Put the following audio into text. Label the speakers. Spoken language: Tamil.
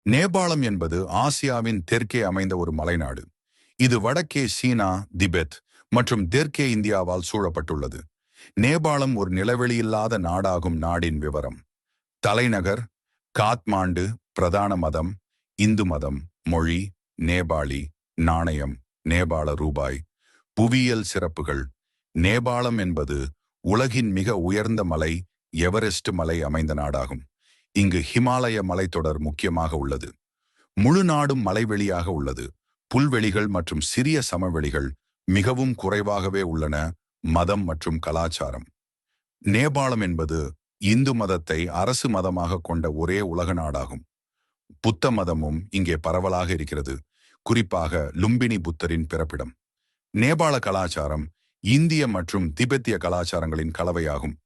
Speaker 1: நேபாளம் என்பது ஆசியாவின் தெற்கே அமைந்த ஒரு மலைநாடு. இது வடக்கே சீனா, திபெத் மற்றும் தெற்கே இந்தியாவால் சூழப்பட்டுள்ளது. நேபாளம் ஒரு நிலவெளியில்லாத நாடாகும். நாடின் விவரம்: தலைநகர் காத்மாண்டு, பிரதான மதம் இந்து மதம், மொழி நேபாளி, நாணயம் நேபாள ரூபாய். புவியியல் சிறப்புகள்: நேபாளம் என்பது உலகின் மிக உயர்ந்த மலை எவரெஸ்ட் மலை அமைந்த நாடாகும். இங்கு ஹிமாலய மலைத்தொடர் முக்கியமாக உள்ளது. முழு நாடும் மலைவெளியாக உள்ளது. புல்வெளிகள் மற்றும் சிறிய சமவெளிகள் மிகவும் குறைவாகவே உள்ளன. மதம் மற்றும் கலாச்சாரம்: நேபாளம் என்பது இந்து மதத்தை அரசு மதமாக கொண்ட ஒரே உலக நாடாகும். புத்த மதமும் இங்கே பரவலாக இருக்கிறது, குறிப்பாக லும்பினி புத்தரின் பிறப்பிடம். நேபாள கலாச்சாரம் இந்திய மற்றும் திபெத்திய கலாச்சாரங்களின் கலவையாகும்.